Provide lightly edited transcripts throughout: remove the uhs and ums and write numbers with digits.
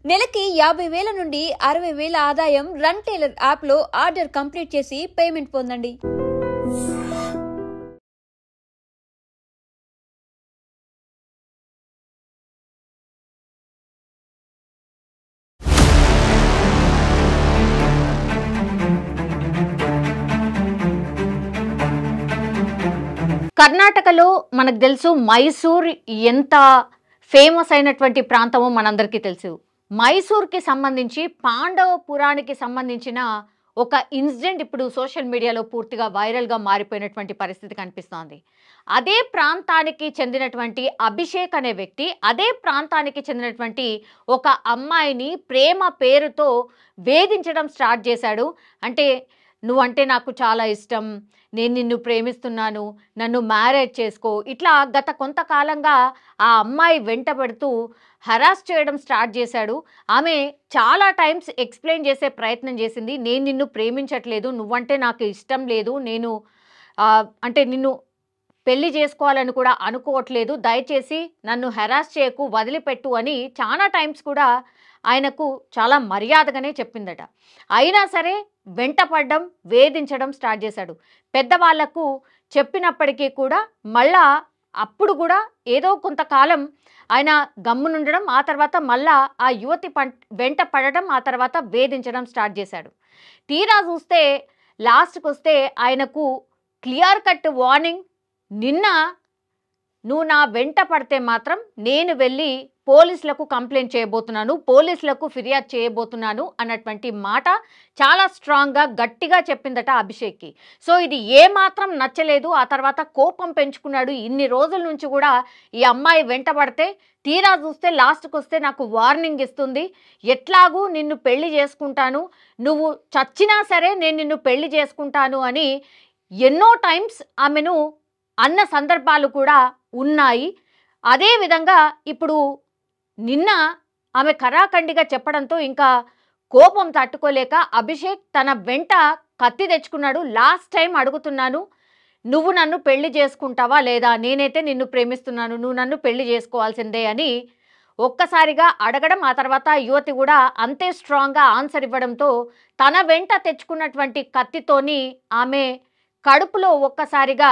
నెలకి 50,000 నుండి 60,000 ఆదాయం రన్ టైలర్ యాప్లో ఆర్డర్ కంప్లీట్ చేసి పేమెంట్ పొందండి. కర్ణాటకలో మనకు తెలుసు మైసూర్ ఎంత ఫేమస్ అయినటువంటి ప్రాంతమో మనందరికీ తెలుసు. మైసూర్కి సంబంధించి పాండవ పురాణానికి సంబంధించిన ఒక ఇన్సిడెంట్ ఇప్పుడు సోషల్ మీడియాలో పూర్తిగా వైరల్గా మారిపోయినటువంటి పరిస్థితి కనిపిస్తోంది. అదే ప్రాంతానికి చెందినటువంటి అభిషేక్ అనే వ్యక్తి అదే ప్రాంతానికి చెందినటువంటి ఒక అమ్మాయిని ప్రేమ పేరుతో వేధించడం స్టార్ట్ చేశాడు. అంటే నువ్వంటే నాకు చాలా ఇష్టం, నేను నిన్ను ప్రేమిస్తున్నాను, నన్ను మ్యారేజ్ చేసుకో, ఇట్లా గత కొంతకాలంగా ఆ అమ్మాయి వెంటబడుతూ హరాస్ చేయడం స్టార్ట్ చేశాడు. ఆమె చాలా టైమ్స్ ఎక్స్ప్లెయిన్ చేసే ప్రయత్నం చేసింది. నేను నిన్ను ప్రేమించట్లేదు, నువ్వంటే నాకు ఇష్టం లేదు, నేను అంటే నిన్ను పెళ్లి చేసుకోవాలని కూడా అనుకోవట్లేదు, దయచేసి నన్ను హెరాస్ చేయకు, వదిలిపెట్టు అని చాలా టైమ్స్ కూడా ఆయనకు చాలా మర్యాదగానే చెప్పిందట. అయినా సరే వెంటపడడం, వేధించడం స్టార్ట్ చేశాడు. పెద్దవాళ్లకు చెప్పినప్పటికీ కూడా మళ్ళా అప్పుడు కూడా ఏదో కొంతకాలం ఆయన గమ్మునుండడం, ఆ తర్వాత మళ్ళా ఆ యువతి వెంట పడడం, ఆ తర్వాత వేధించడం స్టార్ట్ చేశాడు. తీరా చూస్తే లాస్ట్కి వస్తే ఆయనకు క్లియర్ కట్ వార్నింగ్, నిన్న నువ్వు నా వెంట పడితే మాత్రం నేను వెళ్ళి పోలీసులకు కంప్లైంట్ చేయబోతున్నాను, పోలీసులకు ఫిర్యాదు చేయబోతున్నాను అన్నటువంటి మాట చాలా స్ట్రాంగ్గా గట్టిగా చెప్పిందట అభిషేక్కి. సో ఇది ఏమాత్రం నచ్చలేదు. ఆ తర్వాత కోపం పెంచుకున్నాడు. ఇన్ని రోజుల నుంచి కూడా ఈ అమ్మాయి వెంటబడితే తీరా చూస్తే లాస్ట్కి వస్తే నాకు వార్నింగ్ ఇస్తుంది, ఎట్లాగూ నిన్ను పెళ్లి చేసుకుంటాను, నువ్వు చచ్చినా సరే నేను నిన్ను పెళ్లి చేసుకుంటాను అని ఎన్నో టైమ్స్ ఆమెను అన్న సందర్భాలు కూడా ఉన్నాయి. అదేవిధంగా ఇప్పుడు నిన్న ఆమె కరాఖండిగా చెప్పడంతో ఇంకా కోపం తట్టుకోలేక అభిషేక్ తన వెంట కత్తి తెచ్చుకున్నాడు. లాస్ట్ టైం అడుగుతున్నాను, నువ్వు నన్ను పెళ్లి చేసుకుంటావా లేదా, నేనైతే నిన్ను ప్రేమిస్తున్నాను, నువ్వు నన్ను పెళ్లి చేసుకోవాల్సిందే అని ఒక్కసారిగా అడగడం, ఆ తర్వాత యువతి కూడా అంతే స్ట్రాంగ్గా ఆన్సర్ ఇవ్వడంతో తన వెంట తెచ్చుకున్నటువంటి కత్తితోని ఆమె కడుపులో ఒక్కసారిగా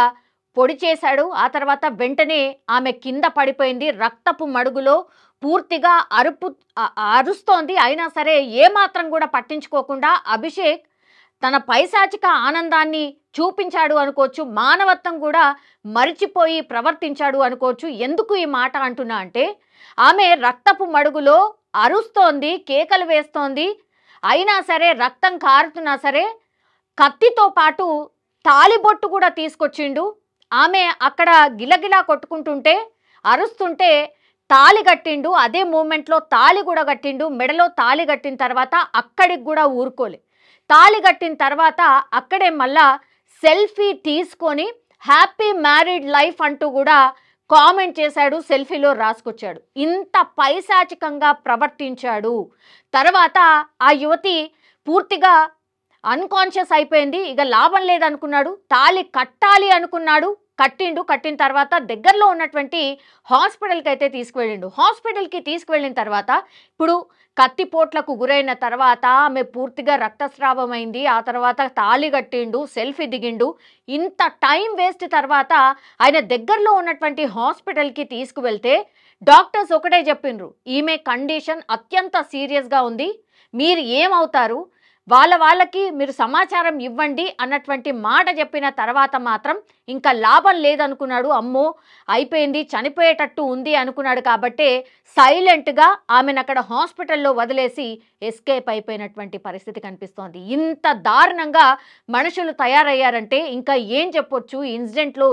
పొడి చేశాడు. ఆ తర్వాత వెంటనే ఆమె కింద పడిపోయింది. రక్తపు మడుగులో పూర్తిగా అరుస్తోంది. అయినా సరే ఏమాత్రం కూడా పట్టించుకోకుండా అభిషేక్ తన పైశాచిక ఆనందాన్ని చూపించాడు అనుకోవచ్చు, మానవత్వం కూడా మరిచిపోయి ప్రవర్తించాడు అనుకోవచ్చు. ఎందుకు ఈ మాట అంటున్నా అంటే ఆమె రక్తపు మడుగులో అరుస్తోంది, కేకలు వేస్తోంది, అయినా సరే రక్తం కారుతున్నా సరే కత్తితో పాటు తాలిబొట్టు కూడా తీసుకొచ్చిండు. ఆమె అక్కడ గిలగిలా కొట్టుకుంటుంటే అరుస్తుంటే తాళి కట్టిండు. అదే మూమెంట్లో తాళి కూడా కట్టిండు. మెడలో తాళి కట్టిన తర్వాత అక్కడికి కూడా ఊరుకోలే. తాళి కట్టిన తర్వాత అక్కడే మళ్ళా సెల్ఫీ తీసుకొని హ్యాపీ మ్యారీడ్ లైఫ్ అంటూ కూడా కామెంట్ చేశాడు, సెల్ఫీలో రాసుకొచ్చాడు. ఇంత పైశాచికంగా ప్రవర్తించాడు. తర్వాత ఆ యువతి పూర్తిగా అన్కాన్షియస్ అయిపోయింది. ఇక లాభం లేదనుకున్నాడు, తాళి కట్టాలి అనుకున్నాడు, కట్టిండు. కట్టిన తర్వాత దగ్గరలో ఉన్నటువంటి హాస్పిటల్కి అయితే తీసుకువెళ్ళిండు. హాస్పిటల్కి తీసుకువెళ్ళిన తర్వాత ఇప్పుడు కత్తిపోట్లకు గురైన తర్వాత ఆమె పూర్తిగా రక్తస్రావం అయింది. ఆ తర్వాత తాళి కట్టిండు, సెల్ఫీ దిగిండు. ఇంత టైం వేస్ట్ తర్వాత ఆయన దగ్గరలో ఉన్నటువంటి హాస్పిటల్కి తీసుకువెళ్తే డాక్టర్స్ ఒకటే చెప్పిండ్రు, ఈమె కండిషన్ అత్యంత సీరియస్గా ఉంది, మీరు ఏమవుతారు, వాళ్ళకి మీరు సమాచారం ఇవ్వండి అన్నటువంటి మాట చెప్పిన తర్వాత మాత్రం ఇంకా లాభం లేదనుకున్నాడు. అమ్మో అయిపోయింది, చనిపోయేటట్టు ఉంది అనుకున్నాడు. కాబట్టే సైలెంట్గా ఆమెను అక్కడ హాస్పిటల్లో వదిలేసి ఎస్కేప్ అయిపోయినటువంటి పరిస్థితి కనిపిస్తోంది. ఇంత దారుణంగా మనుషులు తయారయ్యారంటే ఇంకా ఏం చెప్పొచ్చు, ఇన్సిడెంట్లో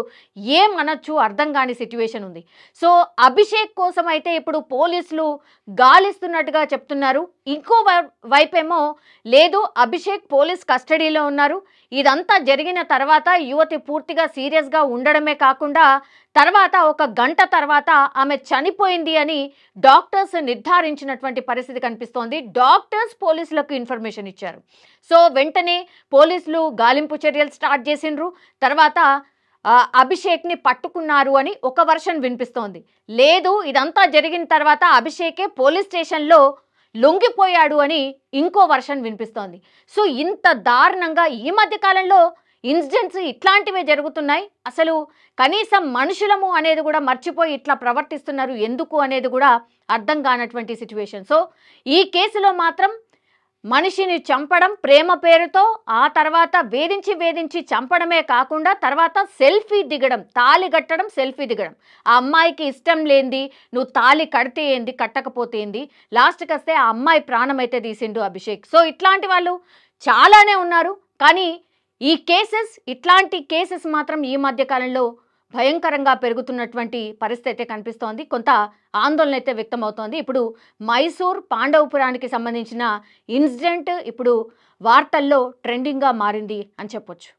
ఏం అనొచ్చు అర్థం కాని సిచ్యువేషన్ ఉంది. సో అభిషేక్ కోసం అయితే ఇప్పుడు పోలీసులు గాలిస్తున్నట్టుగా చెప్తున్నారు. ఇంకో వైపేమో లేదు, అభిషేక్ పోలీస్ కస్టడీలో ఉన్నారు. ఇదంతా జరిగిన తర్వాత యువతి పూర్తిగా సీరియస్గా ఉండడమే కాకుండా తర్వాత ఒక గంట తర్వాత ఆమె చనిపోయింది అని డాక్టర్స్ నిర్ధారించినటువంటి పరిస్థితి కనిపిస్తోంది. డాక్టర్స్ పోలీసులకు ఇన్ఫర్మేషన్ ఇచ్చారు. సో వెంటనే పోలీసులు గాలింపు చర్యలు స్టార్ట్ చేసిండ్రు. తర్వాత అభిషేక్ని పట్టుకున్నారు అని ఒక వర్షన్ వినిపిస్తోంది. లేదు, ఇదంతా జరిగిన తర్వాత అభిషేకే పోలీస్ స్టేషన్లో లొంగిపోయాడు అని ఇంకో వర్షన్ వినిపిస్తోంది. సో ఇంత దారుణంగా ఈ మధ్య కాలంలో ఇన్సిడెంట్స్ ఇట్లాంటివే జరుగుతున్నాయి. అసలు కనీసం మనుషులము అనేది కూడా మర్చిపోయి ఇట్లా ప్రవర్తిస్తున్నారు ఎందుకు అనేది కూడా అర్థం కానటువంటి సిచ్యువేషన్. సో ఈ కేసులో మాత్రం మనిషిని చంపడం ప్రేమ పేరుతో, ఆ తర్వాత వేధించి చంపడమే కాకుండా తర్వాత సెల్ఫీ దిగడం, తాళి కట్టడం, సెల్ఫీ దిగడం. ఆ అమ్మాయికి ఇష్టం లేనిది నువ్వు తాళి కడితే ఏంది, కట్టకపోతే ఏంది, లాస్ట్కి వస్తే ఆ అమ్మాయి ప్రాణం అయితే తీసిండు అభిషేక్. సో ఇట్లాంటి వాళ్ళు చాలానే ఉన్నారు. కానీ ఇట్లాంటి కేసెస్ మాత్రం ఈ మధ్య కాలంలో భయంకరంగా పెరుగుతున్నటువంటి పరిస్థితి అయితే కనిపిస్తోంది. కొంత ఆందోళన అయితే వ్యక్తమవుతోంది. ఇప్పుడు మైసూర్ పాండవపురానికి సంబంధించిన ఇన్సిడెంట్ ఇప్పుడు వార్తల్లో ట్రెండింగ్గా మారింది అని చెప్పొచ్చు.